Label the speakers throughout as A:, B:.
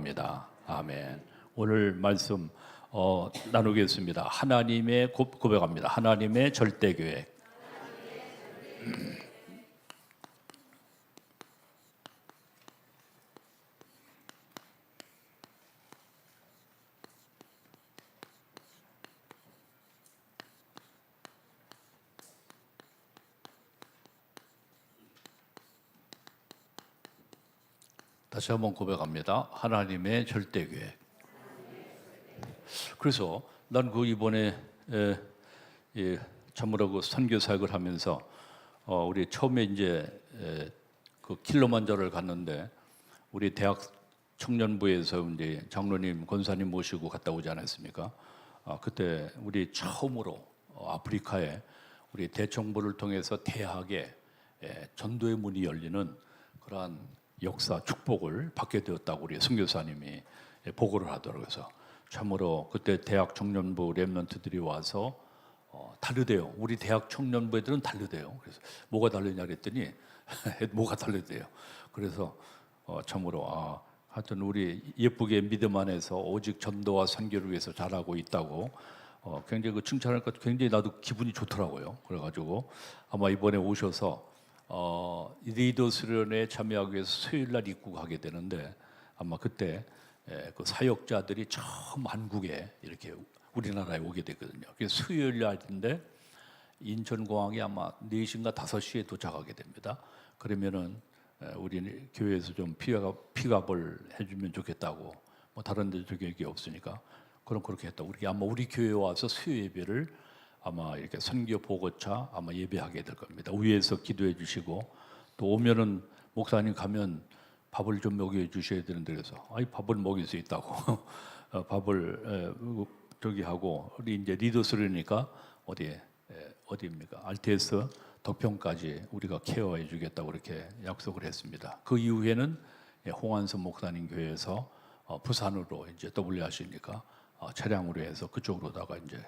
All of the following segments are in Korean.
A: 바랍니다. 아멘. 오늘 말씀 나누겠습니다. 하나님의 고백합니다. 하나님의 절대 계획. 다시 한번 고백합니다. 하나님의 절대 계획. 그래서 난 그 이번에 참으로 그 선교 사역을 하면서 우리 처음에 이제 그 킬로만자로를 갔는데 우리 대학 청년부에서 이제 장로님, 권사님 모시고 갔다 오지 않았습니까? 그때 우리 처음으로 아프리카에 우리 대청부를 통해서 대학에 전도의 문이 열리는 그러한 역사 축복을 받게 되었다고 우리 선교사님이 보고를 하더라고요. 그래서 참으로 그때 대학 청년부 렘넌트들이 와서 다르대요. 우리 대학 청년부 애들은 다르대요. 그래서 뭐가 다르냐 그랬더니 뭐가 다르대요. 그래서 참으로 하여튼 우리 예쁘게 믿음 안에서 오직 전도와 선교를 위해서 잘하고 있다고 굉장히 그 칭찬할 것 굉장히 나도 기분이 좋더라고요. 그래가지고 아마 이번에 오셔서 리더 수련회에 참여하기 위해서 수요일 날 입국하게 되는데 아마 그때 그 사역자들이 처음 한국에 이렇게 우리나라에 오게 되거든요. 그래서 수요일 날인데 인천공항에 아마 4시인가 5시에 도착하게 됩니다. 그러면은 우리 교회에서 좀 픽업을 해주면 좋겠다고 뭐 다른 데 저기 없으니까 그렇게 했다. 우리 교회에 와서 수요 예배를 아마 이렇게 선교 보고차 아마 예배하게 될 겁니다. 위에서 기도해 주시고 또 오면은 목사님 가면 밥을 좀 먹여 주셔야 되는데 그래서 밥을 먹일 수 있다고 밥을 저기 하고 우리 이제 리더스르니까 어디입니까? 알테스 덕평까지 우리가 케어해 주겠다고 그렇게 약속을 했습니다. 그 이후에는 홍한선 목사님 교회에서 부산으로 이제 WRC니까 차량으로 해서 그쪽으로다가 이제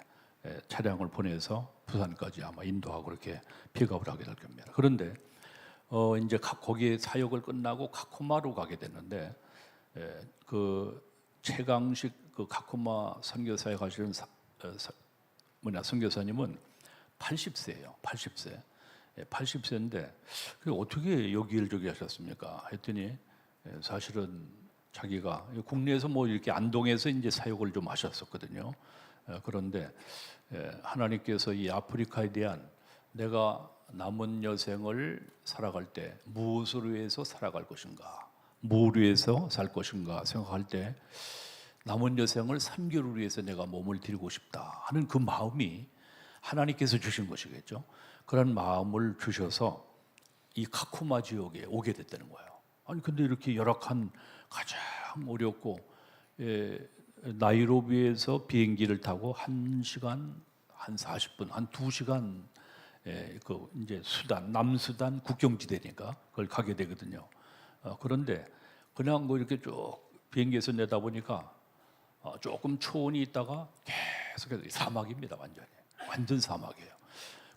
A: 차량을 보내서 부산까지 아마 인도하고 그렇게 픽업을 하게 될 겁니다. 그런데 이제 거기에 사역을 끝나고 카코마로 가게 됐는데 그 최강식 그 카코마 선교사에 가시는 선교사님은 80세예요. 80세. 80세인데 어떻게 여기를 저기 하셨습니까? 했더니 사실은 자기가 국내에서 뭐 이렇게 안동에서 이제 사역을 좀 하셨었거든요. 그런데 하나님께서 이 아프리카에 대한 내가 남은 여생을 살아갈 때 무엇을 위해서 살아갈 것인가, 뭘 위해서 살 것인가 생각할 때 남은 여생을 선교를 위해서 내가 몸을 드리고 싶다 하는 그 마음이 하나님께서 주신 것이겠죠. 그런 마음을 주셔서 이 카쿠마 지역에 오게 됐다는 거예요. 아니 근데 이렇게 열악한 가장 어렵고 나이로비에서 비행기를 타고 1시간 한 40분, 한 2시간 그 이제 남수단 국경지대니까 그걸 가게 되거든요. 그런데 그냥 뭐 이렇게 쭉 비행기에서 내다 보니까 조금 초원이 있다가 계속해서 사막입니다. 완전 사막이에요.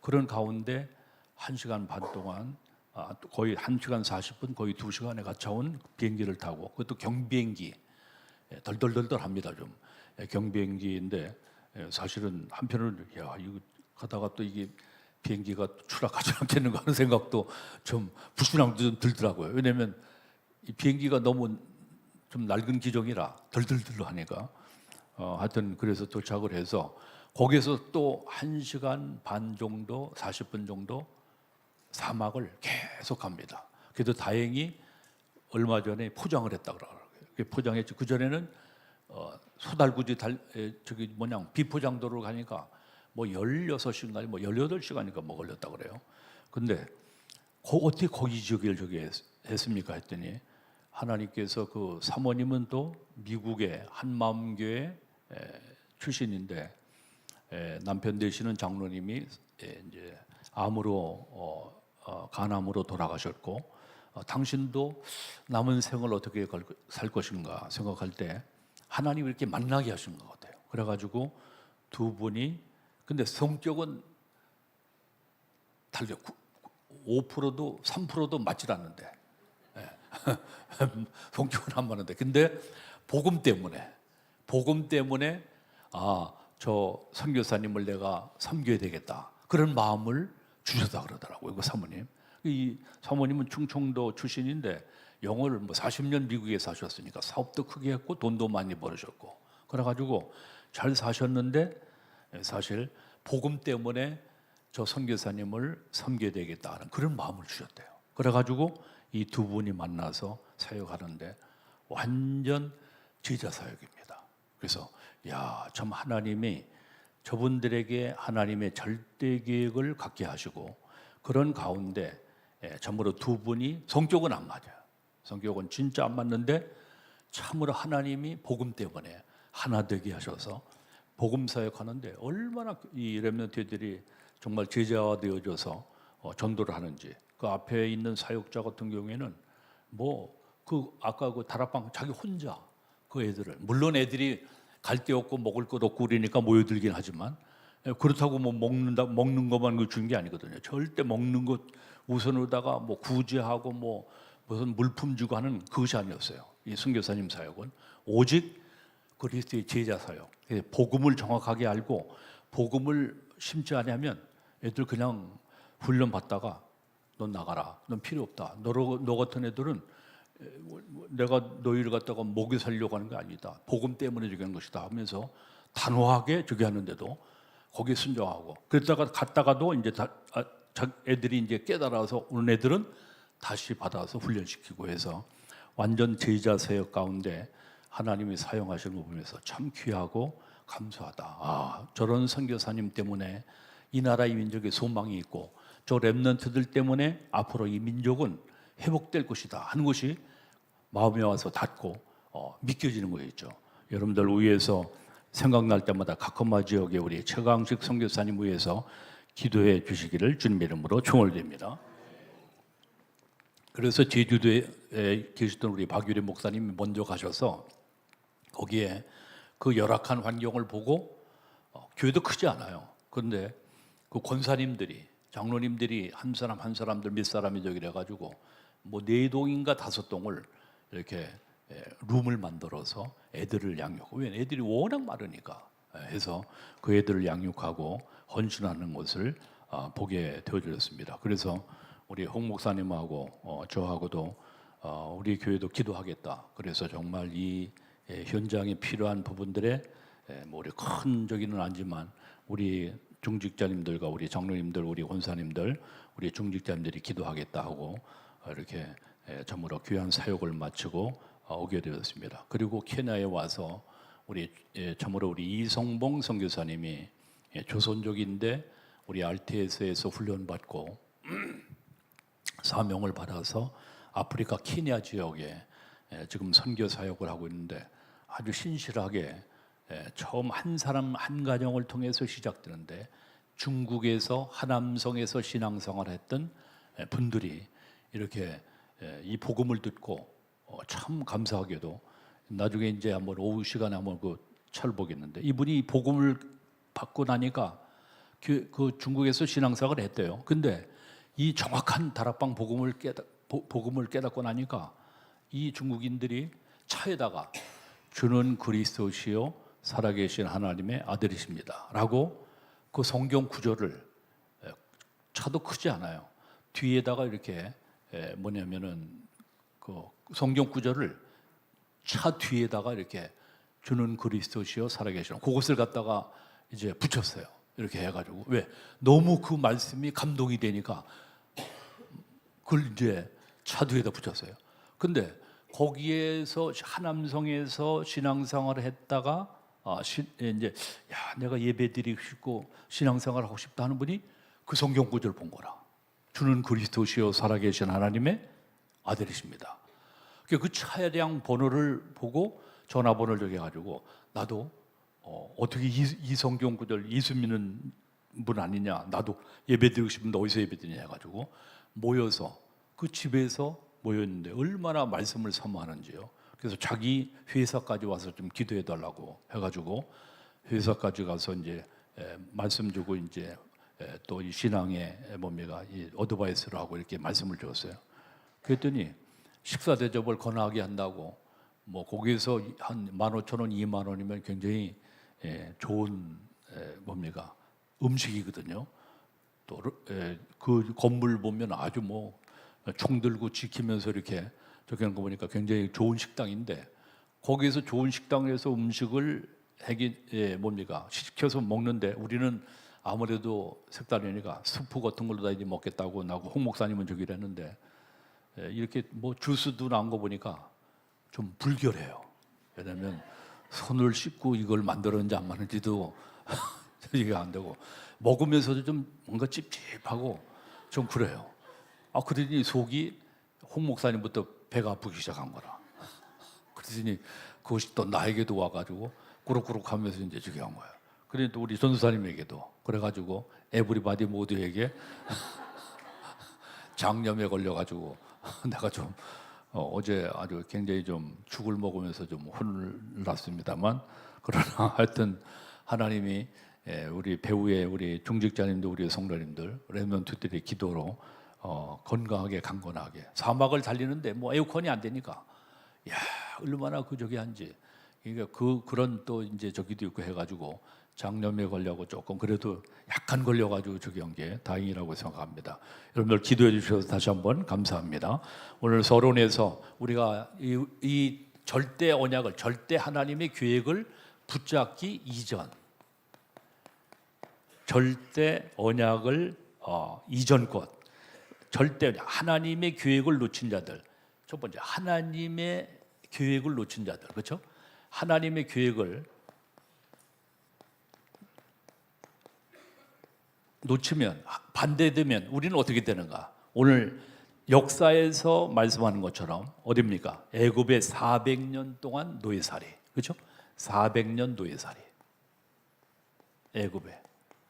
A: 그런 가운데 1시간 반 동안 거의 1시간 40분, 거의 2시간에 가까운 비행기를 타고 그것도 경비행기 덜덜덜덜합니다. 좀 경비행기인데 사실은 한편으로는 이거 가다가 또 이게 비행기가 추락하지 않겠는가 하는 생각도 좀 불신앙도 좀 들더라고요. 왜냐하면 이 비행기가 너무 좀 낡은 기종이라 덜덜덜하니까 하여튼 그래서 도착을 해서 거기에서 또 1시간 반 정도 40분 정도 사막을 계속 갑니다. 그래도 다행히 얼마 전에 포장을 했다 그러더라고요. 포장했지. 그 전에는 소달구지 비포장도로 가니까 뭐 16시간이 뭐 18시간인가 뭐 걸렸다 그래요. 근데 어떻게 거기 지역을 저기 했습니까 했더니 하나님께서 그 사모님은 또 미국의 한마음교회 출신인데 남편 되시는 장로님이 이제 암으로 간암으로 돌아가셨고 당신도 남은 생을 어떻게 살 것인가 생각할 때 하나님이 이렇게 만나게 하신 것 같아요. 그래가지고 두 분이 근데 성격은 달려 5%도 3%도 맞질 않는데 성격은 안 맞는데 근데 복음 때문에 저 선교사님을 내가 섬겨야 되겠다 그런 마음을 주셨다 그러더라고요. 그 사모님. 이 사모님은 충청도 출신인데 영어를 40년 미국에 사셨으니까 사업도 크게 했고 돈도 많이 벌으셨고 그래가지고 잘 사셨는데 사실 복음 때문에 저 선교사님을 섬겨야 되겠다는 그런 마음을 주셨대요. 그래가지고 이 두 분이 만나서 사역하는데 완전 제자 사역입니다. 그래서 참 하나님이 저분들에게 하나님의 절대 계획을 갖게 하시고 그런 가운데 참으로 두 분이 성격은 안 맞아요. 성격은 진짜 안 맞는데 참으로 하나님이 복음 때문에 하나 되게 하셔서 복음 사역하는데 얼마나 이 렘넌트들이 정말 제자화 되어져서 전도를 하는지 그 앞에 있는 사역자 같은 경우에는 아까 그 다락방 자기 혼자 그 애들을 물론 애들이 갈 데 없고 먹을 것 없고 그러니까 모여들긴 하지만 그렇다고 먹는 것만 준 게 아니거든요. 절대 먹는 것 우선으로다가 구제하고 무슨 물품 주고 하는 그것이 아니었어요. 이 선교사님 사역은 오직 그리스도의 제자 사역. 복음을 정확하게 알고 복음을 심지 않으면 애들 그냥 훈련 받다가 넌 나가라. 넌 필요 없다. 너 같은 애들은 내가 너희를 갖다가 먹여 살려고 하는 게 아니다. 복음 때문에 저기 하는 것이다 하면서 단호하게 저기 하는데도 거기에 순종하고 갔다가도 이제 애들이 이제 깨달아서 오는 애들은 다시 받아서 훈련시키고 해서 완전 제자 사역 가운데 하나님이 사용하시는 거 보면서 참 귀하고 감사하다. 저런 선교사님 때문에 이 나라 이 민족에 소망이 있고 저 렘넌트들 때문에 앞으로 이 민족은 회복될 것이다 하는 것이 마음에 와서 닿고 믿겨지는 거였죠. 여러분들 위해서 생각날 때마다 각커마 지역에 우리 최강식 선교사님 위해서 기도해 주시기를 주님 이름으로 축원드립니다. 그래서 제주도에 계시던 우리 박유리 목사님이 먼저 가셔서 거기에 그 열악한 환경을 보고 교회도 크지 않아요. 그런데 그 권사님들이 장로님들이 한 사람 한 사람들 몇 사람이 저기 해가지고 4동인가 5동을 이렇게 룸을 만들어서 애들을 양육하고 왜 애들이 워낙 많으니까 해서 그 애들을 양육하고 헌신하는 것을 보게 되어졌습니다. 그래서 우리 홍 목사님하고 저하고도 우리 교회도 기도하겠다. 그래서 정말 이 현장에 필요한 부분들에 우리 큰 저기는 아니지만 우리 중직자님들과 우리 장로님들, 우리 권사님들, 우리 중직자님들이 기도하겠다 하고 이렇게 참으로 귀한 사역을 마치고 오게 되었습니다. 그리고 케냐에 와서 참으로 우리 이성봉 선교사님이 조선족인데 우리 RTS에서 훈련받고 사명을 받아서 아프리카 케냐 지역에 지금 선교 사역을 하고 있는데 아주 신실하게 처음 한 사람 한 가정을 통해서 시작되는데 중국에서 하남성에서 신앙생활을 했던 분들이 이렇게 이 복음을 듣고 참 감사하게도 나중에 이제 한번 오후 시간에 한번 그 철보겠는데 이분이 복음을 받고 나니까 그 중국에서 신앙생활을 했대요. 근데 이 정확한 다락방 복음을 깨닫고 나니까 이 중국인들이 차에다가 주는 그리스도시요 살아계신 하나님의 아들이십니다 라고 그 성경 구절을 차도 크지 않아요. 뒤에다가 이렇게 뭐냐면은 그 성경 구절을 차 뒤에다가 이렇게 주는 그리스도시요 살아계신 그것을 갖다가 이제 붙였어요. 이렇게 해가지고 왜 너무 그 말씀이 감동이 되니까 그걸 이제 차 뒤에다 붙였어요. 근데 거기에서 하남성에서 신앙생활을 했다가 이제 내가 예배드리고 싶고 신앙생활을 하고 싶다 하는 분이 그 성경 구절을 본 거라. 주는 그리스도시요 살아계신 하나님의 아들이십니다. 그 차량 번호를 보고 전화번호를 저기 해가지고 나도 어떻게 이 성경 구절 예수 믿는 분 아니냐, 나도 예배드리고 싶은데 어디서 예배드리냐 해가지고 모여서 그 집에서 모였는데 얼마나 말씀을 사모하는지요. 그래서 자기 회사까지 와서 좀 기도해 달라고 해가지고 회사까지 가서 이제 말씀 주고 이제 또 이 신앙의 뭡니까 이 어드바이스를 하고 이렇게 말씀을 주었어요. 그랬더니 식사 대접을 거나하게 한다고 뭐 거기에서 한 15,000원, 2만 원이면 굉장히 좋은 뭡니까 음식이거든요. 또 그 건물 보면 아주 뭐 총 들고 지키면서 이렇게 저기 하는 거 보니까 굉장히 좋은 식당인데 거기에서 좋은 식당에서 음식을 뭡니까 시켜서 먹는데 우리는 아무래도 색다르니까 스프 같은 걸로 다 이제 먹겠다고 나고 홍 목사님은 저기를 했는데 이렇게 뭐 주스도 나온 거 보니까 좀 불결해요. 왜냐하면 손을 씻고 이걸 만들었는지 안 만들었는지도 이게 안 되고 먹으면서도 좀 뭔가 찝찝하고 좀 그래요. 아 그러더니 속이 홍 목사님부터 배가 아프기 시작한 거라. 그러더니 그것이 또 나에게도 와가지고 꾸룩꾸룩하면서 이제 저기 한 거예요. 그러니 또 우리 전도사님에게도 그래가지고 에브리바디 모두에게 장염에 걸려가지고 내가 좀 어제 아주 굉장히 좀 죽을 먹으면서 좀 혼을 났습니다만 그러나 하여튼 하나님이 우리 배우의 우리 중직자님들 우리 성도님들 렘넌트들의 기도로 건강하게 강건하게 사막을 달리는데 뭐 에어컨이 안 되니까 야 얼마나 그 저기 한지 그러니까 그런 또 이제 저기도 있고 해가지고 장염에 걸려고 조금 그래도 약간 걸려가지고 저기 한 게 다행이라고 생각합니다. 여러분들 기도해 주셔서 다시 한번 감사합니다. 오늘 서론에서 우리가 이 절대 언약을 절대 하나님의 계획을 붙잡기 이전 절대 언약을 이전 것 절대 하나님의 계획을 놓친 자들 첫 번째 하나님의 계획을 놓친 자들 그렇죠? 하나님의 계획을 놓치면 반대되면 우리는 어떻게 되는가? 오늘 역사에서 말씀하는 것처럼 어디입니까? 애굽의 400년 동안 노예살이 그렇죠? 400년 노예살이 애굽에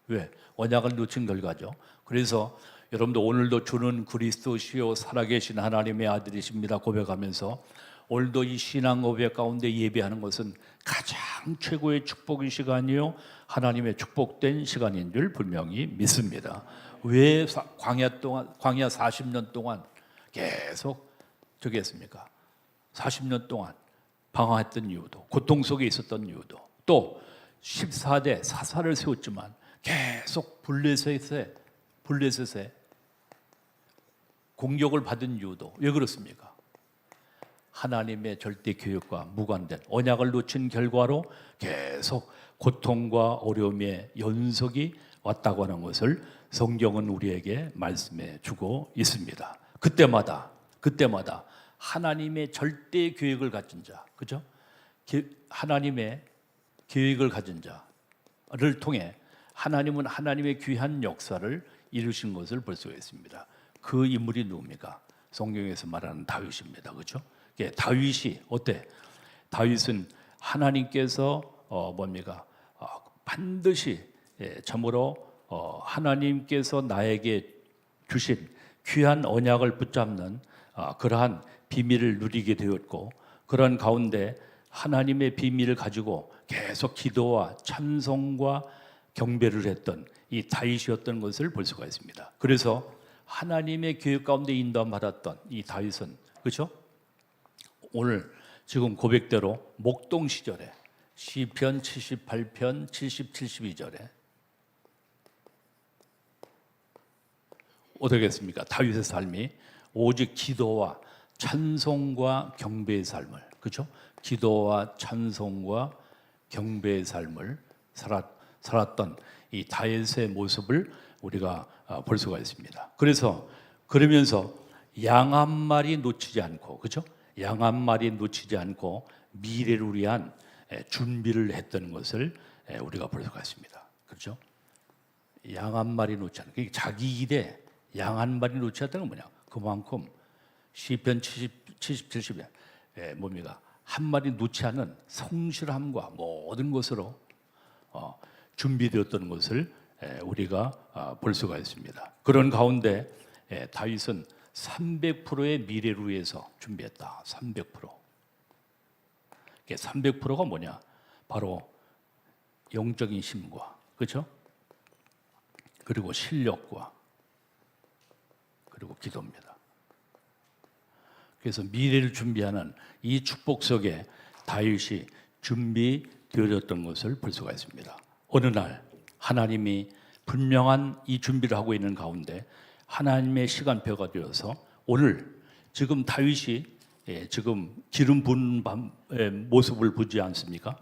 A: 왜? 언약을 놓친 결과죠. 그래서 여러분도 오늘도 주는 그리스도시요 살아계신 하나님의 아들이십니다 고백하면서 오늘도 이 신앙 고백 가운데 예배하는 것은 가장 최고의 축복의 시간이요 하나님의 축복된 시간인 줄 분명히 믿습니다. 왜 광야 40년 동안 계속 저기 했습니까? 40년 동안 방황했던 이유도 고통 속에 있었던 이유도 또 14대 사사를 세웠지만 계속 블레셋에 공격을 받은 이유도 왜 그렇습니까? 하나님의 절대 교육과 무관된 언약을 놓친 결과로 계속 고통과 어려움의 연속이 왔다고 하는 것을 성경은 우리에게 말씀해 주고 있습니다. 그때마다 하나님의 절대 계획을 가진 자, 그죠? 하나님의 계획을 가진 자를 통해 하나님은 하나님의 귀한 역사를 이루신 것을 볼 수가 있습니다. 그 인물이 누굽니까? 성경에서 말하는 다윗입니다. 그렇죠? 다윗이 어때? 다윗은 하나님께서 뭡니까? 반드시 참으로 하나님께서 나에게 주신 귀한 언약을 붙잡는 그러한 비밀을 누리게 되었고 그런 가운데 하나님의 비밀을 가지고 계속 기도와 찬송과 경배를 했던 이 다윗이었던 것을 볼 수가 있습니다. 그래서 하나님의 교육 가운데 인도함 받았던 이 다윗은 그렇죠? 오늘 지금 고백대로 목동 시절에 시편 78편 70, 72절에 어떻겠습니까? 다윗의 삶이 오직 기도와 찬송과 경배의 삶을 그렇죠? 기도와 찬송과 경배의 삶을 살았던 이 다윗의 모습을 우리가 볼 수가 있습니다. 그러면서 양 한 마리 놓치지 않고 그렇죠? 양 한 마리 놓치지 않고 미래를 위한 준비를 했던 것을 우리가 볼 수가 있습니다. 그렇죠? 양 한 마리 놓지 않고 자기 일에 양 한 마리 놓지 않다는 건 뭐냐? 그만큼 시편 70, 70에 뭡니까? 한 마리 놓지 않은 성실함과 모든 것으로 준비되었던 것을 우리가 볼 수가 있습니다. 그런 가운데 다윗은 300%의 미래를 위해서 준비했다. 300%. 300%가 뭐냐? 바로 영적인 힘과 그렇죠? 그리고 실력과 그리고 기도입니다. 그래서 미래를 준비하는 이 축복 속에 다윗이 준비되어졌던 것을 볼 수가 있습니다. 어느 날 하나님이 분명한 이 준비를 하고 있는 가운데 하나님의 시간표가 되어서 오늘 지금 다윗이 지금 기름 부은 모습을 보지 않습니까?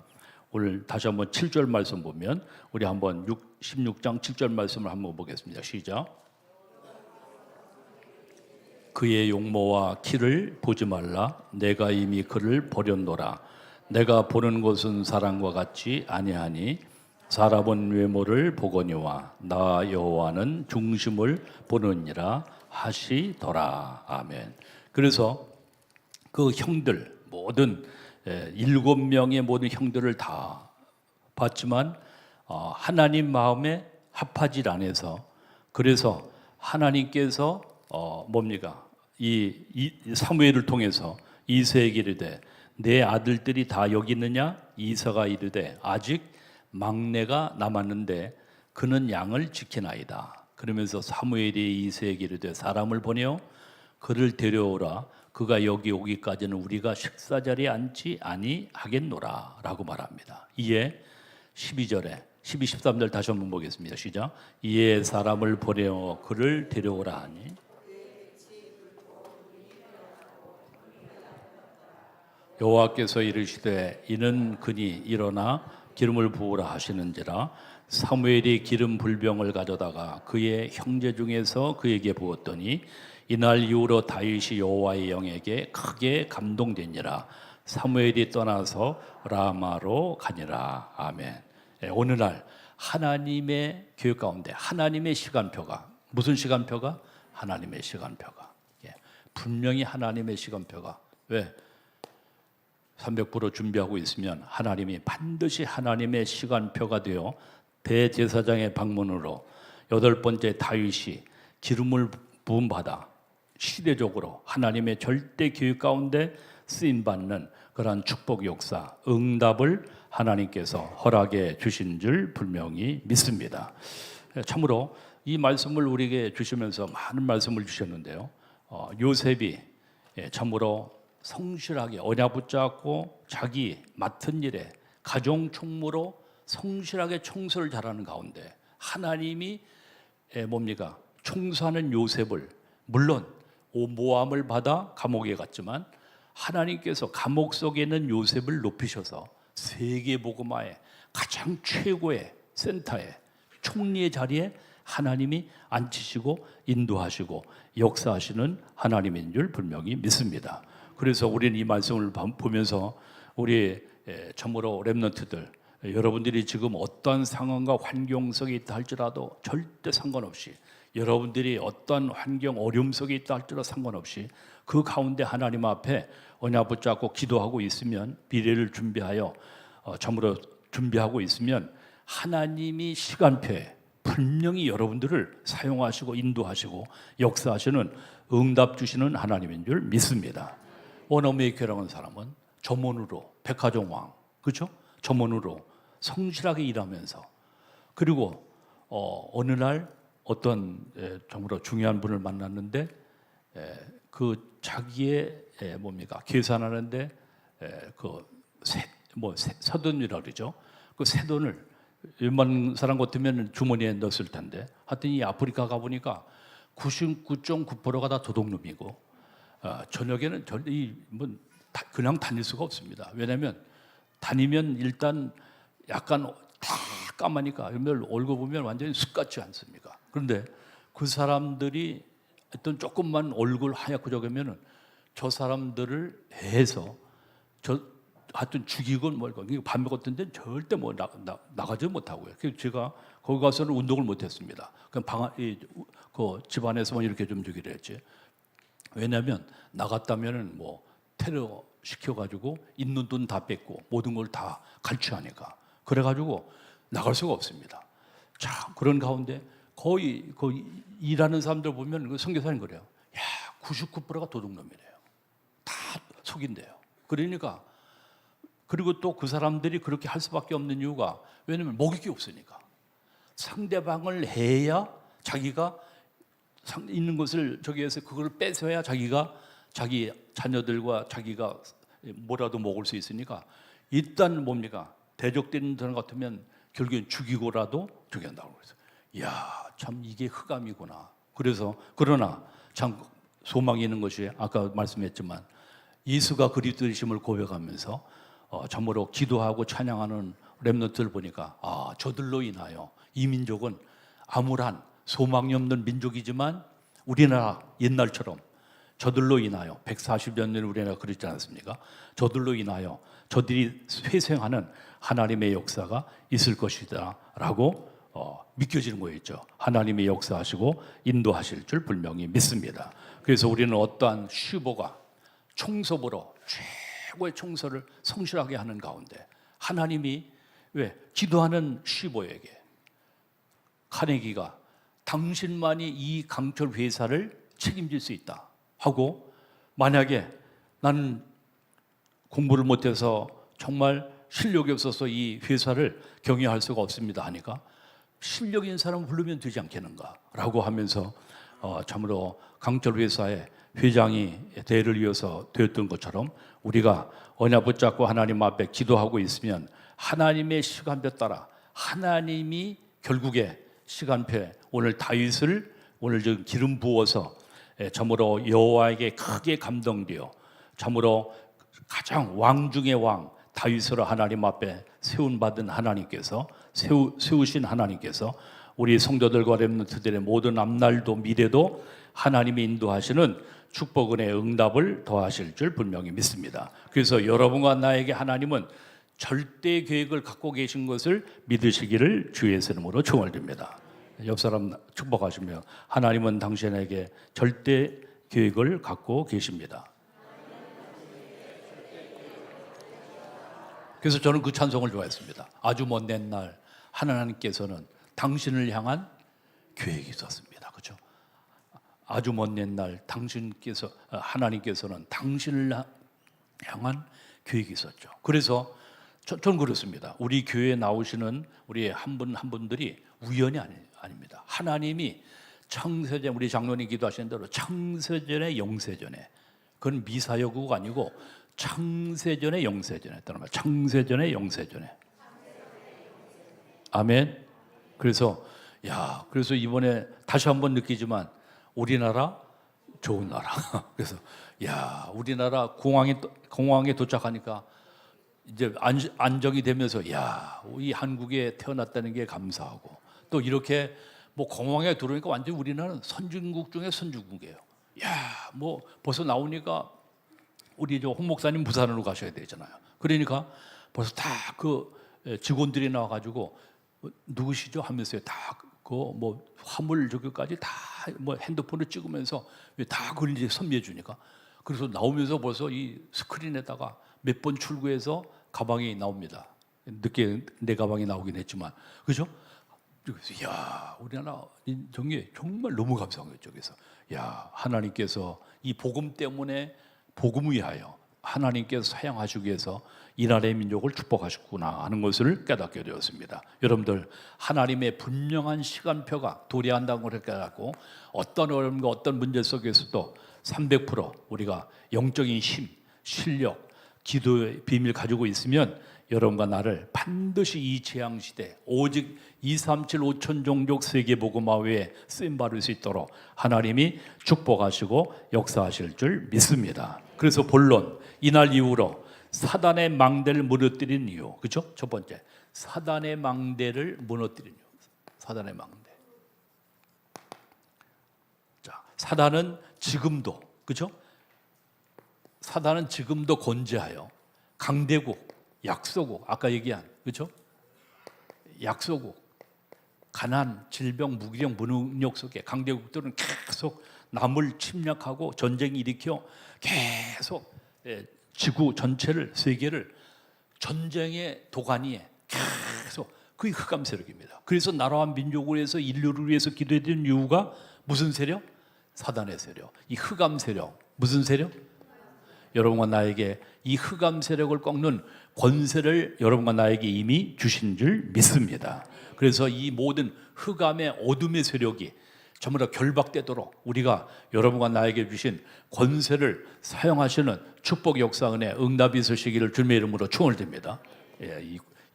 A: 오늘 다시 한번 7절 말씀 보면 우리 한번 16장 7절 말씀을 한번 보겠습니다. 시작. 그의 용모와 키를 보지 말라. 내가 이미 그를 버렸노라. 내가 보는 것은 사람과 같지 아니하니 사람은 외모를 보거니와 나 여호와는 중심을 보느니라 하시더라. 아멘. 그래서 그 형들 모든 7명의 모든 형들을 다 봤지만 하나님 마음에 합하지 않아서 그래서 하나님께서 뭡니까? 이 사무엘을 통해서 이새에게 이르되 내 아들들이 다 여기 있느냐? 이사가 이르되 아직 막내가 남았는데 그는 양을 지키나이다. 그러면서 사무엘이 이새에게 이르되 사람을 보내어 그를 데려오라. 그가 여기 오기까지는 우리가 식사자리에 앉지 아니하겠노라 라고 말합니다. 이에 12절에 12, 13절 다시 한번 보겠습니다. 시작. 이에 사람을 보내어 그를 데려오라 하니 여호와께서 이르시되 이는 그니 일어나 기름을 부으라 하시는지라. 사무엘이 기름 불병을 가져다가 그의 형제 중에서 그에게 부었더니 이날 이후로 다윗이 여호와의 영에게 크게 감동되니라. 사무엘이 떠나서 라마로 가니라. 아멘. 오늘날 하나님의 교육 가운데 하나님의 시간표가 무슨 시간표가? 하나님의 시간표가 분명히 하나님의 시간표가 왜? 300% 준비하고 있으면 하나님이 반드시 하나님의 시간표가 되어 대제사장의 방문으로 8번째 다윗이 기름을 부음받아 시대적으로 하나님의 절대 교육 가운데 쓰임받는 그러한 축복 역사, 응답을 하나님께서 허락해 주신 줄 분명히 믿습니다. 참으로 이 말씀을 우리에게 주시면서 많은 말씀을 주셨는데요. 요셉이 참으로 성실하게 언약 붙잡고 자기 맡은 일에 가정 총무로 성실하게 청소를 잘하는 가운데 하나님이 뭡니까? 총수하는 요셉을 물론 모함을 받아 감옥에 갔지만 하나님께서 감옥 속에 있는 요셉을 높이셔서 세계복음화의 가장 최고의 센터에 총리의 자리에 하나님이 앉히시고 인도하시고 역사하시는 하나님인 줄 분명히 믿습니다. 그래서 우리는 이 말씀을 보면서 우리 참으로 렘넌트들 여러분들이 지금 어떤 상황과 환경 속에 있다 할지라도 절대 상관없이 여러분들이 어떤 환경 어려움 속에 있다 할지라도 상관없이 그 가운데 하나님 앞에 언약 붙잡고 기도하고 있으면 미래를 준비하여 참으로 준비하고 있으면 하나님이 시간표에 분명히 여러분들을 사용하시고 인도하시고 역사하시는 응답 주시는 하나님인 줄 믿습니다. 워너메이커라는 사람은 점원으로 백화점 왕, 그렇죠? 점원으로 성실하게 일하면서 그리고 어느 날 어떤 정말로 중요한 분을 만났는데 그 자기의 뭡니까 계산하는데 사돈이라고 그러죠. 그 세돈을 일반 사람 같으면 주머니에 넣었을 텐데 하여튼 이 아프리카 가보니까 99.9%가 다 도둑놈이고 저녁에는 그냥 다닐 수가 없습니다. 왜냐하면 다니면 일단 약간 다 까마니까 얼굴 보면 완전히 숯 같지 않습니까? 그런데 그 사람들이 어떤 조금만 얼굴 하얗고 저기면은 저 사람들을 해서 하여튼 죽이건 뭘건 밤에 같은 데는 절대 나가지 못하고요. 그래서 제가 거기 가서는 운동을 못했습니다. 그냥 그 집안에서만 이렇게 좀 주기로 했지. 왜냐하면 나갔다면은 테러 시켜가지고 있는 돈 다 뺏고 모든 걸 다 갈취하니까 그래가지고 나갈 수가 없습니다. 자 그런 가운데 거의 일하는 사람들 보면 그 선교사님 그래요. 야 99%가 도둑놈이래요. 다 속인대요. 그러니까 그리고 또 그 사람들이 그렇게 할 수밖에 없는 이유가 왜냐하면 먹일 게 없으니까 상대방을 해야 자기가 있는 것을 저기에서 그걸 뺏어야 자기가 자기 자녀들과 자기가 뭐라도 먹을 수 있으니까 일단 뭡니까? 대적되는 사람 같으면 결국엔 죽이고라도 죽인다고 그랬어요. 이야, 참 이게 흑암이구나. 그래서 그러나 참 소망이 있는 것이 아까 말씀했지만 예수가 그리스도이심을 고백하면서 참으로 기도하고 찬양하는 렘넌트를 보니까 저들로 인하여 이 민족은 암울한 소망이 없는 민족이지만 우리나라 옛날처럼 저들로 인하여 140여 년 우리나라가 그랬지 않습니까? 저들로 인하여 저들이 회생하는 하나님의 역사가 있을 것이다 라고 믿겨지는 거였죠. 하나님의 역사하시고 인도하실 줄 분명히 믿습니다. 그래서 우리는 어떠한 슈보가 총섭으로 최고의 총서를 성실하게 하는 가운데 하나님이 왜 기도하는 슈보에게 카네기가 당신만이 이 강철 회사를 책임질 수 있다 하고, 만약에 나는 공부를 못해서 정말 실력이 없어서 이 회사를 경영할 수가 없습니다 하니까 실력 있는 사람을 부르면 되지 않겠는가 라고 하면서 참으로 강철 회사의 회장이 대를 이어서 되었던 것처럼 우리가 언약 붙잡고 하나님 앞에 기도하고 있으면 하나님의 시간표 따라 하나님이 결국에 시간표에 오늘 다윗을 오늘 지금 기름 부어서 참으로 여호와에게 크게 감동되어 참으로 가장 왕 중의 왕 다윗으로 하나님 앞에 세운받은 하나님께서 세우신 하나님께서 우리 성도들과 렘넌트들의 모든 앞날도 미래도 하나님이 인도하시는 축복 은혜의 응답을 더하실 줄 분명히 믿습니다. 그래서 여러분과 나에게 하나님은 절대 계획을 갖고 계신 것을 믿으시기를 주의 이름으로 축원드립니다. 옆 사람 축복하시며 하나님은 당신에게 절대 계획을 갖고 계십니다. 그래서 저는 그 찬송을 좋아했습니다. 아주 먼 옛날 하나님께서는 당신을 향한 계획이 있었습니다. 그렇죠? 아주 먼 옛날 하나님께서는 당신을 향한 계획이 있었죠. 그래서 저는 그렇습니다. 우리 교회에 나오시는 우리 한 분 한 분들이 우연이 아닙니다. 하나님이 창세전, 우리 장로님 기도하시는 대로 창세전에 영세전에, 그건 미사여구가 아니고 창세전에 영세전에 했다는 말. 창세전에 영세전에. 아멘. 그래서 그래서 이번에 다시 한번 느끼지만 우리나라 좋은 나라. 그래서 우리나라 공항에 도착하니까 이제 안정이 되면서 이 한국에 태어났다는 게 감사하고, 또 이렇게 뭐 공항에 들어오니까 완전 우리나라는 선진국 중에 선진국이에요. 뭐 벌써 나오니까 우리 홍 목사님 부산으로 가셔야 되잖아요. 그러니까 벌써 다 그 직원들이 나와가지고 누구시죠 하면서 다 그 뭐 화물 저기까지 다 뭐 핸드폰을 찍으면서 다 그걸 이제 선미해 주니까, 그래서 나오면서 벌써 이 스크린에다가 몇 번 출구해서 가방이 나옵니다. 늦게 내 가방이 나오긴 했지만, 그죠? 그래서 우리나라 정말 너무 감사한 거죠. 그래서 하나님께서 이 복음 때문에 복음 위하여 하나님께서 사용하시기 위해서 이 나라의 민족을 축복하셨구나 하는 것을 깨닫게 되었습니다. 여러분들, 하나님의 분명한 시간표가 도래한다는 것을 깨닫고 어떤 어려움과 어떤 문제 속에서도 300% 우리가 영적인 힘, 실력, 기도의 비밀 가지고 있으면 여러분과 나를 반드시 이 재앙시대 오직 237 5천 종족 세계복음화에 쓰임받을 수 있도록 하나님이 축복하시고 역사하실 줄 믿습니다. 그래서 본론, 이날 이후로 사단의 망대를 무너뜨린 이유, 그렇죠? 첫 번째, 사단의 망대를 무너뜨린 이유. 사단의 망대. 자, 사단은 지금도, 그렇죠? 사단은 지금도 건재하여 강대국, 약소국, 아까 얘기한, 그렇죠? 약소국, 가난, 질병, 무기력, 무능력 속에 강대국들은 계속 남을 침략하고 전쟁 일으켜 계속 지구 전체를, 세계를 전쟁의 도가니에 계속, 그게 흑암 세력입니다. 그래서 나라와 민족을 위해서, 인류를 위해서 기도했던 이유가 무슨 세력? 사단의 세력. 이 흑암 세력, 무슨 세력? 여러분과 나에게 이 흑암 세력을 꺾는 권세를 여러분과 나에게 이미 주신 줄 믿습니다. 그래서 이 모든 흑암의 어둠의 세력이 전부 다 결박되도록 우리가 여러분과 나에게 주신 권세를 사용하시는 축복 역사 은혜 응답이 있으시기를 주님의 이름으로 축원드립니다.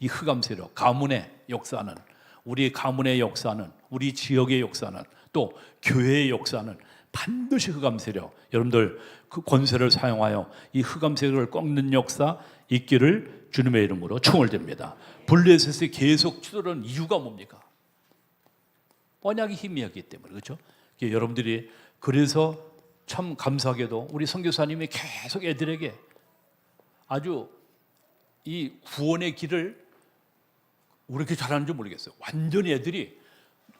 A: 이 흑암 세력 가문의 역사는, 우리 가문의 역사는, 우리 지역의 역사는, 또 교회의 역사는 반드시 흑암 세력, 여러분들 그 권세를 사용하여 이 흑암 세력을 꺾는 역사 있기를 주님의 이름으로 축원드립니다. 블레셋이 계속 치도는 이유가 뭡니까? 언약이 희미하기 때문에, 그렇죠? 여러분들이 그래서 참 감사하게도 우리 선교사님이 계속 애들에게 아주 이 구원의 길을 왜 이렇게 잘하는지 모르겠어요. 완전히 애들이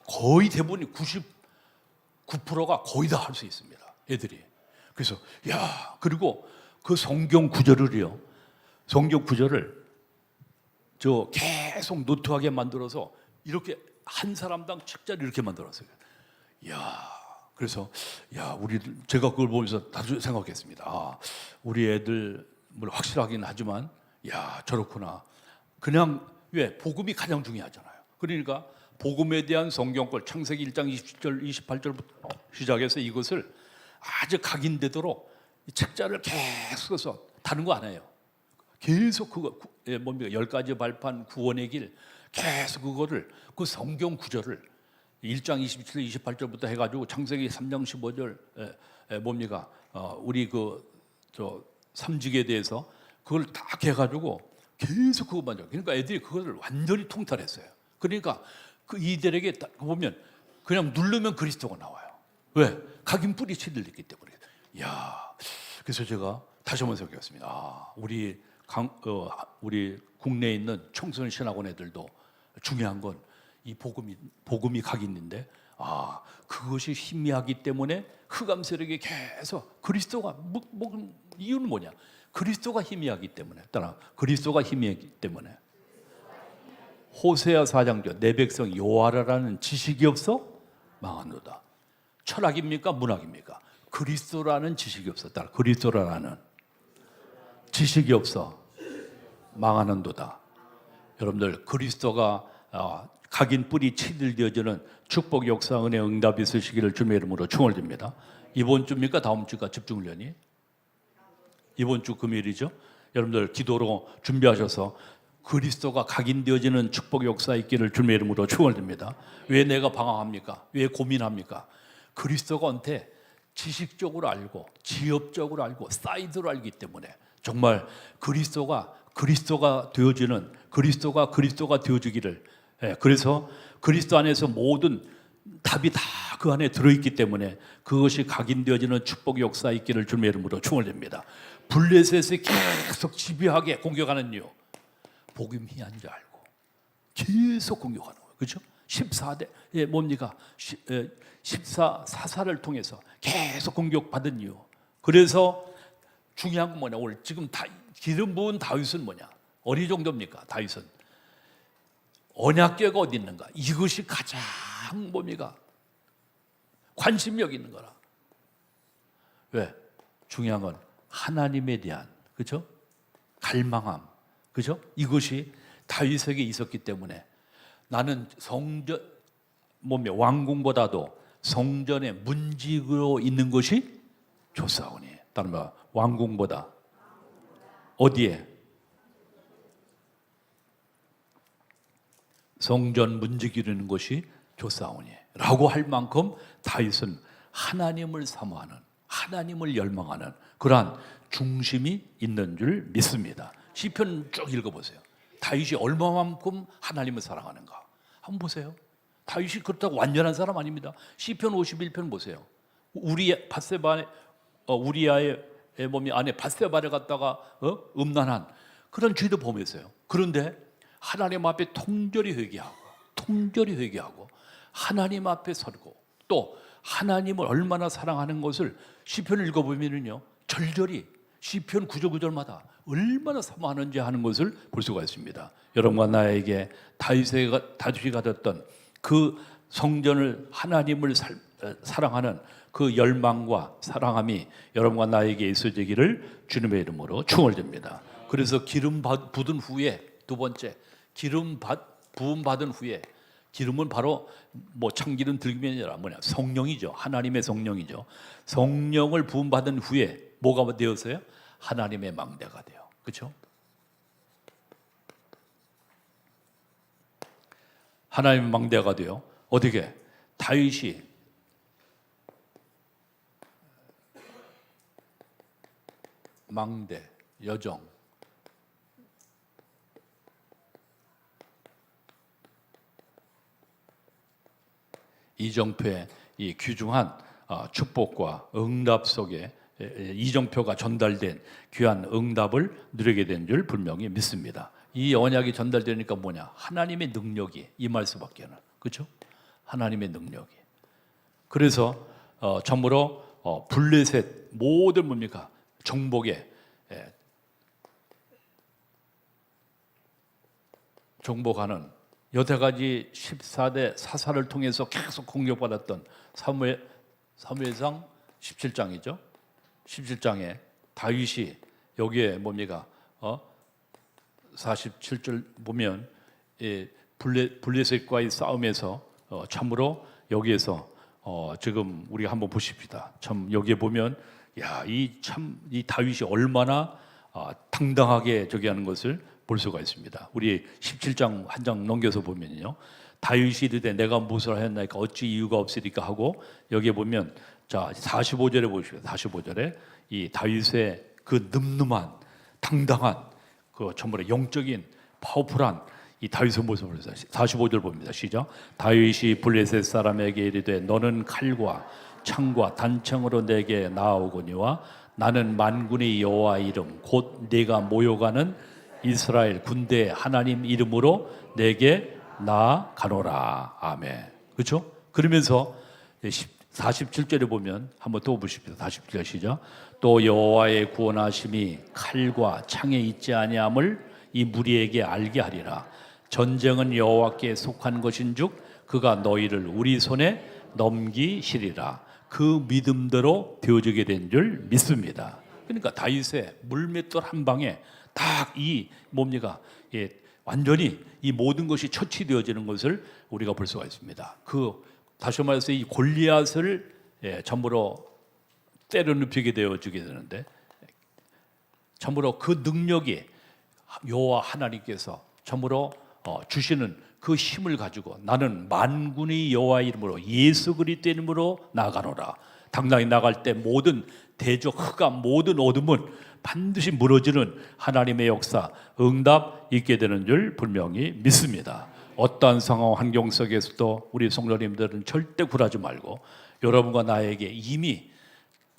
A: 거의 대부분이 99%가 거의 다 할 수 있습니다. 애들이. 그래서 그리고 그 성경 구절을요, 성경 구절을 저 계속 노트하게 만들어서 이렇게 한 사람당 책자를 이렇게 만들었어요. 그래서 제가 그걸 보면서 나도 생각했습니다. 우리 애들 뭐 확실하긴 하지만 저렇구나. 그냥 왜 복음이 가장 중요하잖아요. 그러니까 복음에 대한 성경권 창세기 1장 27절 28절부터 시작해서 이것을 아주 각인되도록 책자를 계속 써서 다른 거 안 해요. 계속 그거 뭡니까? 10가지 발판 구원의 길 계속 그거를 그 성경 구절을 1장 27절 28절부터 해가지고 창세기 3장 15절 뭡니까? 우리 저 삼직에 대해서 그걸 딱 해가지고 계속 그것만 줘. 그러니까 애들이 그것을 완전히 통달했어요. 그러니까 그 이들에게 보면 그냥 누르면 그리스도가 나와요. 왜? 각인 뿌리 치들렸기 때문에. 그래서 제가 다시 한번 생각했습니다. 우리 국내에 있는 청소년 신학원 애들도 중요한 건 이 복음이 각인인데 그것이 희미하기 때문에 흑암 세력이 계속 그리스도가 이유는 뭐냐? 그리스도가 희미하기 때문에, 따라 그리스도가 희미하기 때문에. 호세아 4장죠. 내 백성 여호와라는 지식이 없어 망한도다. 철학입니까? 문학입니까? 그리스도라는 지식이 없어. 따라 그리스도라는 지식이 없어 망하는도다. 여러분들 그리스도가 각인 뿌리 치들려지는 축복 역사 은혜 응답이 있으시기를 주님의 이름으로 축원드립니다. 이번 주입니까? 다음 주가 집중훈련이? 이번 주 금요일이죠. 여러분들 기도로 준비하셔서 그리스도가 각인되어지는 축복 역사 있기를 주님의 이름으로 축원드립니다. 왜 내가 방황합니까? 왜 고민합니까? 그리스도가 언제 지식적으로 알고 지엽적으로 알고 사이드로 알기 때문에 정말 그리스도가 되어지는 그리스도가 되어지기를. 그래서 그리스도 안에서 모든 답이 다 그 안에 들어있기 때문에 그것이 각인되어지는 축복 역사 있기를 주님의 이름으로 축원드립니다. 블레셋이 계속 집요하게 공격하는 이유, 복음이 희한 줄 알고 계속 공격하는 거예요. 그렇죠? 14대 뭡니까? 14사사를 통해서 계속 공격받은 이유. 그래서 중요한 건 뭐냐? 오늘 지금 기름 부은 다윗은 뭐냐? 어디 정도입니까? 다윗은 언약궤가 어디 있는가? 이것이 가장 뭡니까? 관심력 있는 거라. 왜? 중요한 건 하나님에 대한, 그렇죠? 갈망함, 그렇죠? 이것이 다윗에게 있었기 때문에 나는 성전 왕궁보다도 성전의 문지기로 있는 것이 좋사오니. 다른 말 왕궁보다 어디에? 성전 문지기로 있는 것이 좋사오니 라고 할 만큼 다윗은 하나님을 사모하는, 하나님을 열망하는 그러한 중심이 있는 줄 믿습니다. 시편 쭉 읽어보세요. 다윗이 얼마만큼 하나님을 사랑하는가 한번 보세요. 다윗이 그렇다고 완전한 사람 아닙니다. 시편 51편 보세요. 우리아의 몸이 안에 바세바를 갖다가 음란한 그런 죄도 범했어요. 그런데 하나님 앞에 통절히 회개하고 하나님 앞에 서고 또 하나님을 얼마나 사랑하는 것을 시편을 읽어보면요 절절히 시편 구절마다 얼마나 사모하는지 하는 것을 볼 수가 있습니다. 여러분과 나에게 다윗이 가졌던 그 성전을 하나님을 사랑하는 그 열망과 사랑함이 여러분과 나에게 있어지기를 주님의 이름으로 축원드립니다. 그래서 기름 부은 후에 두 번째 기름 부음 받은 후에 기름은 바로 뭐 참기름 들기름이 아니라 뭐냐, 성령이죠. 하나님의 성령이죠. 성령을 부음받은 후에 뭐가 되었어요? 하나님의 망대가 돼요. 그렇죠? 하나님의 망대가 돼요. 어떻게? 다윗이 망대, 여정, 이정표의 이 귀중한 축복과 응답 속에 이정표가 전달된 귀한 응답을 누리게 된 줄 분명히 믿습니다. 이 언약이 전달되니까 뭐냐? 하나님의 능력이 임할 수밖에는, 그렇죠? 하나님의 능력이. 그래서 전부로 블레셋 모든 뭡니까? 정복에 정복하는 여태까지 14대 사사를 통해서 계속 공격받았던 사무엘상 17장이죠. 17장에 다윗이 여기에 뭡니까? 47절 보면 블레셋과의 싸움에서 참으로 여기에서 지금 우리가 한번 보십시다. 참 여기에 보면 이 다윗이 얼마나 당당하게 저기 하는 것을 볼 수가 있습니다. 우리 17장 한 장 넘겨서 보면요, 다윗이 이르되 내가 무엇을 하였나이까 어찌 이유가 없으리까 하고, 여기에 보면 자 45절에 보십시오. 45절에 이 다윗의 그 늠름한 당당한 그 전부 영적인 파워풀한 이 다윗의 모습을 45절 봅니다. 시작. 다윗이 블레셋 사람에게 이르되 너는 칼과 창과 단창으로 내게 나아오거니와 나는 만군의 여호와 이름 곧 네가 모여가는 이스라엘 군대의 하나님 이름으로 내게 나아가노라. 아멘. 그렇죠? 그러면서 47절에 보면 한번 또 보십시오. 47절 시작. 또 여호와의 구원하심이 칼과 창에 있지 아니함을 이 무리에게 알게 하리라. 전쟁은 여호와께 속한 것인즉 그가 너희를 우리 손에 넘기시리라. 그 믿음대로 되어지게 된 줄 믿습니다. 그러니까 다윗의 물맷돌 한 방에 딱 이 뭡니까? 완전히 이 모든 것이 처치되어지는 것을 우리가 볼 수가 있습니다. 다시 말해서 이 골리앗을 전부로 때려 눕히게 되어지게 되는데, 전부로 그 능력이 여호와 하나님께서 전부로 주시는 그 힘을 가지고 나는 만군의 여호와 이름으로 예수 그리스도 이름으로 나가노라. 당당히 나갈 때 모든 대적 흑암 모든 어둠은 반드시 무너지는 하나님의 역사 응답 있게 되는 줄 분명히 믿습니다. 어떠한 상황 환경 속에서도 우리 성도님들은 절대 굴하지 말고 여러분과 나에게 이미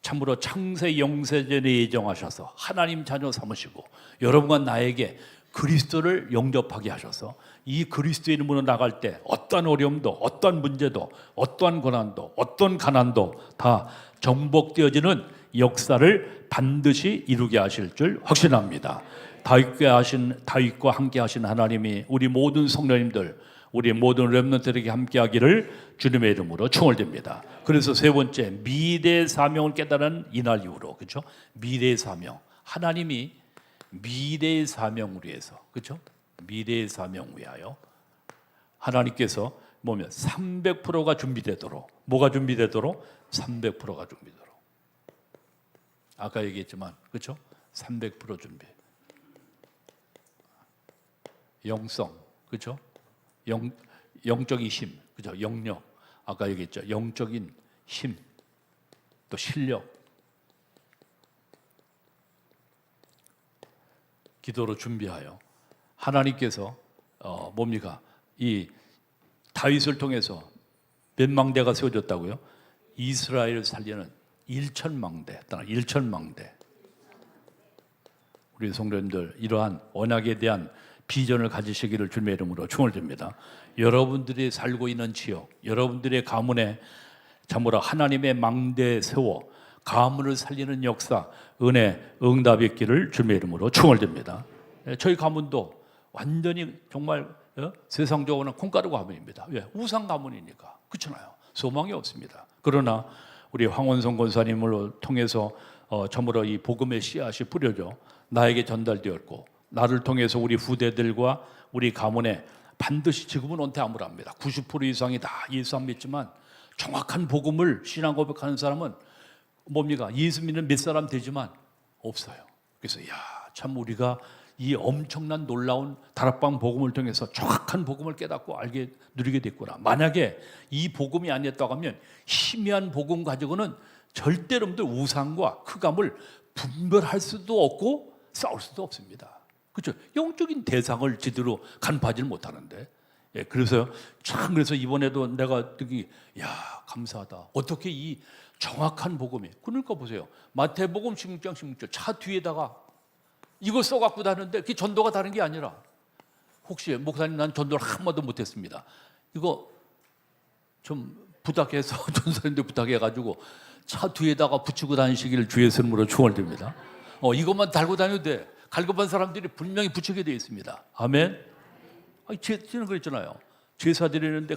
A: 참으로 창세 영세전에 예정하셔서 하나님 자녀 삼으시고 여러분과 나에게 그리스도를 영접하게 하셔서 이 그리스도 이름으로 나갈 때 어떠한 어려움도 어떠한 문제도 어떠한 고난도 어떠한 가난도 다 정복되어지는 역사를 반드시 이루게 하실 줄 확신합니다. 다윗과 함께 하신 하나님이 우리 모든 성도님들 우리 모든 렘넌트들에게 함께 하기를 주님의 이름으로 축원드립니다. 그래서 세 번째, 미래의 사명을 깨달은 이날 이후로, 그렇죠? 미래의 사명, 하나님이 미래의 사명을 위해서, 그렇죠? 미래의 사명 위하여 하나님께서 뭐면 300%가 준비되도록, 뭐가 준비되도록? 300%가 준비되도록. 아까 얘기했지만, 그렇죠? 300% 준비. 영성, 그렇죠? 영적인 힘, 그죠? 영력. 아까 얘기했죠. 영적인 힘, 또 실력. 기도로 준비하여 하나님께서 뭡니까? 이 다윗을 통해서 몇 망대가 세워졌다고요? 이스라엘을 살리는 일천망대, 일천망대. 우리 성도님들 이러한 언약에 대한 비전을 가지시기를 주님의 이름으로 축원드립니다. 여러분들이 살고 있는 지역, 여러분들의 가문에 참으로 하나님의 망대 세워 가문을 살리는 역사, 은혜, 응답이 있기를 주님의 이름으로 축원드립니다. 저희 가문도 완전히 정말 세상적으로는 콩가루 가문입니다. 왜? 우상 가문이니까. 그렇잖아요. 소망이 없습니다. 그러나 우리 황원성 권사님을 통해서 전부로 이 복음의 씨앗이 뿌려져 나에게 전달되었고, 나를 통해서 우리 후대들과 우리 가문에 반드시 지금은 온태아무랍니다. 90% 이상이 다 예수 안 믿지만 정확한 복음을 신앙 고백하는 사람은 뭡니까? 예수 믿는 몇 사람 되지만 없어요. 그래서 참 우리가 이 엄청난 놀라운 다락방 복음을 통해서 정확한 복음을 깨닫고 알게 누리게 됐구나. 만약에 이 복음이 아니었다고 하면 희미한 복음 가지고는 절대로 우상과 흑암을 분별할 수도 없고 싸울 수도 없습니다. 그렇죠? 영적인 대상을 제대로 간파하지 못하는데. 그래서 그래서 이번에도 내가 듣기 감사하다. 어떻게 이 정확한 복음이, 그러니까 보세요. 마태복음 16장 16절 차 뒤에다가 이거 써갖고 다니는데 그게 전도가 다른 게 아니라, 혹시 목사님 난 전도를 한 번도 못했습니다, 이거 좀 부탁해서 전사님들 부탁해가지고 차 뒤에다가 붙이고 다니시기를 주의 이름으로 축원드립니다. 이것만 달고 다녀도 돼. 갈급한 사람들이 분명히 붙이게 되어 있습니다. 아멘. 저는 그랬잖아요. 제사 드리는데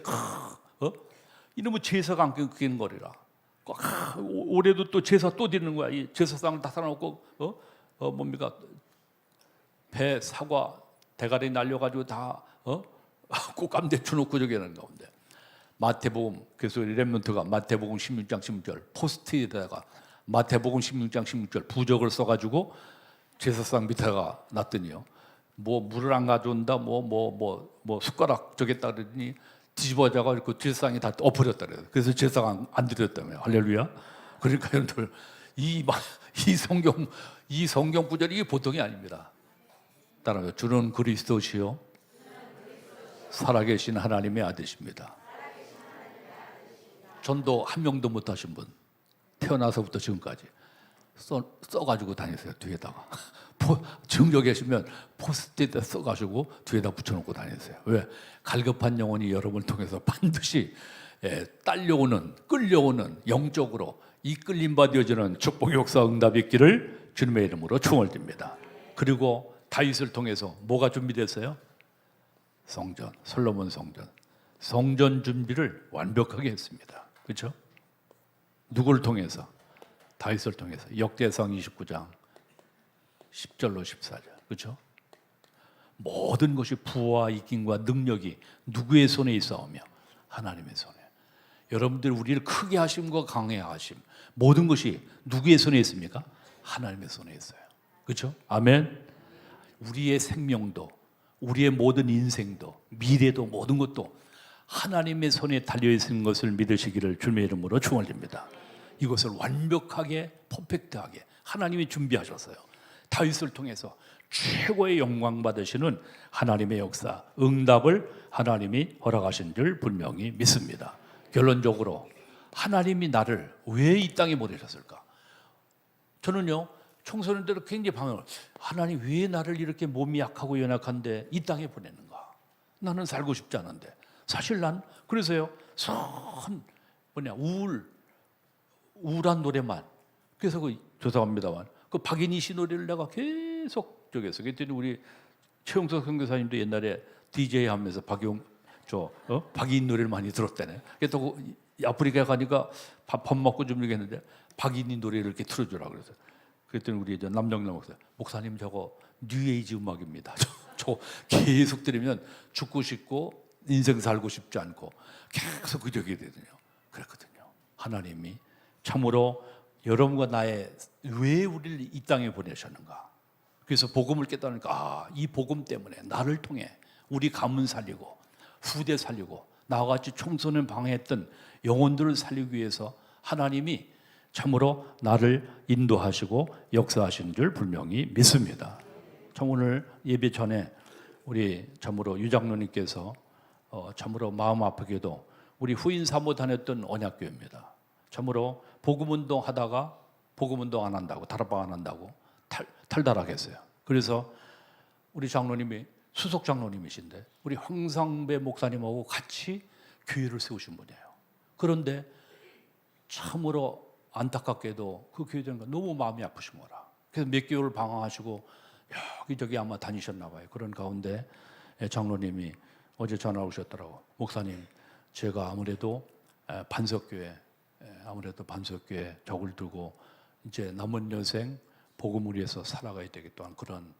A: 이놈의 제사가 안 끊기는 거리라. 올해도 또 제사 또 드리는 거야. 이 제사상을 다 사놓고 뭡니까? 배, 사과, 대가리 날려가지고 다 꽃감 대추놓고 저기 하는 가운데 마태복음, 그래서 렘넌트가 마태복음 16장 16절 포스트에다가 마태복음 16장 16절 부적을 써가지고 제사상 밑에가 놨더니요, 뭐 물을 안 가져온다, 뭐 숟가락 저겠다 그러더니 뒤집어져가 그 제사상이 다 엎어졌다 그래요. 그래서 제사상 안 드렸다며요. 할렐루야. 그러니까 여러분들 이 성경 구절이 이게 보통이 아닙니다. 따라요. 주는 그리스도시요 살아계신 하나님의 아들이십니다. 전도 한 명도 못 하신 분, 태어나서부터 지금까지 써가지고 다니세요. 뒤에다가 증거 계시면 포스트에다 써가지고 뒤에다 붙여놓고 다니세요. 왜? 갈급한 영혼이 여러분을 통해서 반드시 끌려오는 영적으로 이끌림바 되어지는 축복의 역사 응답이 있기를 주님의 이름으로 축원드립니다. 그리고 다윗을 통해서 뭐가 준비됐어요? 성전, 솔로몬 성전 준비를 완벽하게 했습니다. 그렇죠? 누구를 통해서? 다윗을 통해서. 역대상 29장 10절로 14절. 그렇죠? 모든 것이 부와 이김과 능력이 누구의 손에 있사오며? 하나님의 손에. 여러분들 우리를 크게 하심과 강해 하심, 모든 것이 누구의 손에 있습니까? 하나님의 손에 있어요. 그렇죠? 아멘. 우리의 생명도, 우리의 모든 인생도, 미래도, 모든 것도 하나님의 손에 달려있는 것을 믿으시기를 주님의 이름으로 축원드립니다. 이것을 완벽하게 퍼펙트하게 하나님이 준비하셨어요. 다윗을 통해서 최고의 영광 받으시는 하나님의 역사, 응답을 하나님이 허락하신 줄 분명히 믿습니다. 결론적으로 하나님이 나를 왜 이 땅에 보내셨을까? 저는요, 청소년 때로 굉장히 방황을, 하나님 왜 나를 이렇게 몸이 약하고 연약한데 이 땅에 보내는가? 나는 살고 싶지 않은데. 사실 난 그래서요, 우울한 노래만, 그래서 죄송합니다만 그 박인희 씨 노래를 내가 계속 저기했어. 그랬더니 우리 최용석 선교사님도 옛날에 DJ 하면서 박인 노래를 많이 들었다네. 그래서 아프리카에 가니까 밥 먹고 좀 이렇게 했는데 박인희 노래를 이렇게 틀어주라 그래서. 그랬더니 우리 남정남 목사님 저거 뉴에이지 음악입니다. 저 계속 들으면 죽고 싶고 인생 살고 싶지 않고 계속 그저게 되거든요. 그랬거든요. 하나님이 참으로 여러분과 나의 왜 우리를 이 땅에 보내셨는가? 그래서 복음을 깨달으니까 이 복음 때문에 나를 통해 우리 가문 살리고 후대 살리고 나와 같이 청소년 방해했던 영혼들을 살리기 위해서 하나님이 참으로 나를 인도하시고 역사하시는 줄 분명히 믿습니다. 참 오늘 예배 전에 우리 참으로 유 장로님께서 참으로 마음 아프게도 우리 후인 사모 다녔던 언약교회입니다. 참으로 복음운동 하다가 복음운동 안 한다고, 다락방 안 한다고 탈달하겠어요. 그래서 우리 장로님이 수석 장로님이신데 우리 황상배 목사님하고 같이 교회를 세우신 분이에요. 그런데 참으로 안타깝게도 그 교회 되는 거 너무 마음이 아프신 거라. 그래서 몇 개월 방황하시고 여기저기 아마 다니셨나 봐요. 그런 가운데 장로님이 어제 전화 오셨더라고. 목사님, 제가 아무래도 반석교회 적을 두고 이제 남은 여생 복음을 위해서 살아가야 되겠다는 그런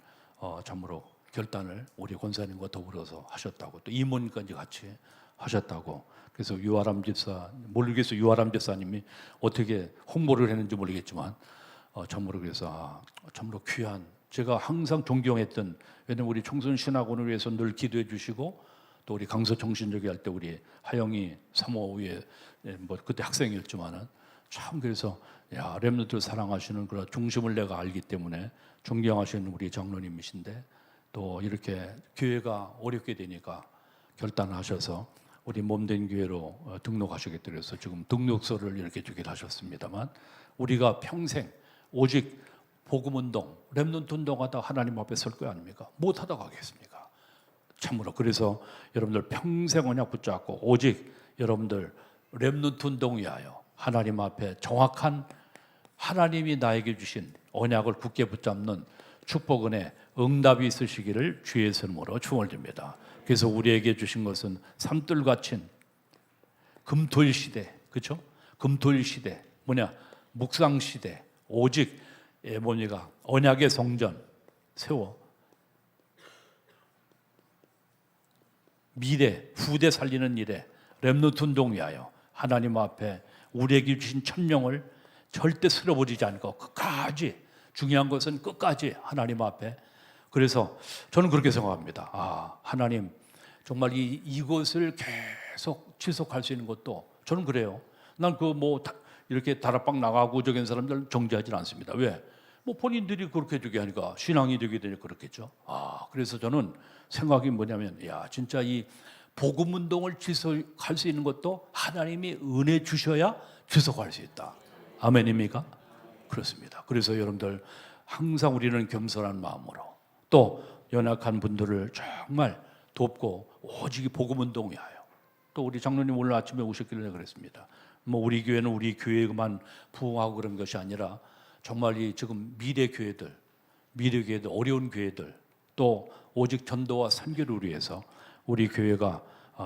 A: 참으로 결단을 우리 권사님과 더불어서 하셨다고, 또 이모님까지 같이 하셨다고. 그래서 유아람 집사, 모르겠어요. 유아람 집사님이 어떻게 홍보를 했는지 모르겠지만 참으로 그래서 참으로 귀한, 제가 항상 존경했던, 왜냐면 우리 청소년 신학원을 위해서 늘 기도해 주시고, 또 우리 강서정신저기 할 때 우리 하영이 사모위에 뭐 그때 학생이었지만은 참, 그래서 야, 렘넌트를 사랑하시는 그런 중심을 내가 알기 때문에 존경하시는 우리 장로님이신데, 또 이렇게 교회가 어렵게 되니까 결단하셔서 우리 몸된 교회로 등록하시겠다 그래서 지금 등록서를 이렇게 주기로 하셨습니다만, 우리가 평생 오직 복음운동, 렘넌트 운동하다 하나님 앞에 설 거 아닙니까? 못하다 가겠습니까? 참으로. 그래서 여러분들 평생 언약 붙잡고 오직 여러분들 렘넌트 운동 위하여 하나님 앞에 정확한, 하나님이 나에게 주신 언약을 굳게 붙잡는 축복 은혜 응답이 있으시기를 주의 이름으로 축원드립니다. 그래서 우리에게 주신 것은 산들 갇힌 금토일 시대, 그렇죠? 금토일 시대 뭐냐? 묵상 시대. 오직 뭡니까? 언약의 성전 세워 미래 후대 살리는 일에 렘넌트 운동 위하여 하나님 앞에 우리에게 주신 천명을 절대 쓸어버리지 않고 끝까지, 중요한 것은 끝까지 하나님 앞에. 그래서 저는 그렇게 생각합니다. 하나님 정말 이것을 계속 지속할 수 있는 것도, 저는 그래요. 난 이렇게 다락방 나가고 저기 있는 사람들 정죄하지 않습니다. 왜? 뭐 본인들이 그렇게 되게 하니까 신앙이 되게 되니까 그렇겠죠. 그래서 저는 생각이 뭐냐면, 야, 진짜 이 복음 운동을 지속할 수 있는 것도 하나님이 은혜 주셔야 지속할 수 있다. 아멘입니까? 그렇습니다. 그래서 여러분들 항상 우리는 겸손한 마음으로, 또 연약한 분들을 정말 돕고 오직 복음 운동 위하여. 또 우리 장로님 오늘 아침에 오셨길래 그랬습니다. 뭐 우리 교회는 우리 교회만 부흥하고 그런 것이 아니라 정말 이 지금 미래 교회들, 어려운 교회들, 또 오직 전도와 선교를 위해서 우리 교회가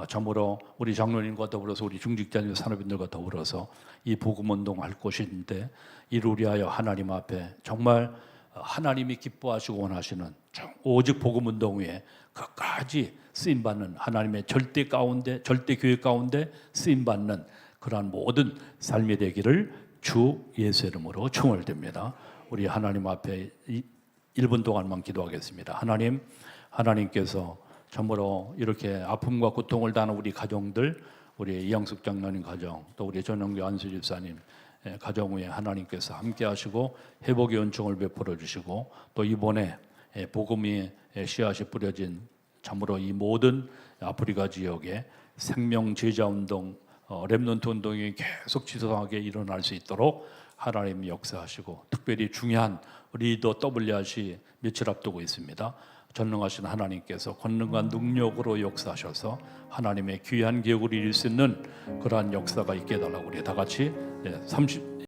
A: 참으로 우리 장로님과 더불어서 우리 중직자님 산업인들과 더불어서 이 복음 운동할 곳인데, 이를 위하여 하나님 앞에 정말 하나님이 기뻐하시고 원하시는 오직 복음 운동 위에 끝까지 쓰임 받는, 하나님의 절대 교회 가운데 쓰임 받는 그러한 모든 삶이 되기를 주 예수 이름으로 축원드립니다. 우리 하나님 앞에 1분 동안만 기도하겠습니다. 하나님께서 참으로 이렇게 아픔과 고통을 당하는 우리 가정들, 우리 이양숙 장로님 가정, 또 우리 전영교 안수 집사님 가정 위에 하나님께서 함께 하시고 회복의 은총을 베풀어 주시고, 또 이번에 복음이 씨앗이 뿌려진 참으로 이 모든 아프리카 지역에 생명 제자 운동, 렘넌트 운동이 계속 지속하게 일어날 수 있도록 하나님이 역사하시고, 특별히 중요한 리더 WRC 며칠 앞두고 있습니다. 전능하신 하나님께서 권능과 능력으로 역사하셔서 하나님의 귀한 계획을 이룰 수 있는 그러한 역사가 있게 해달라고 우리 다 같이 30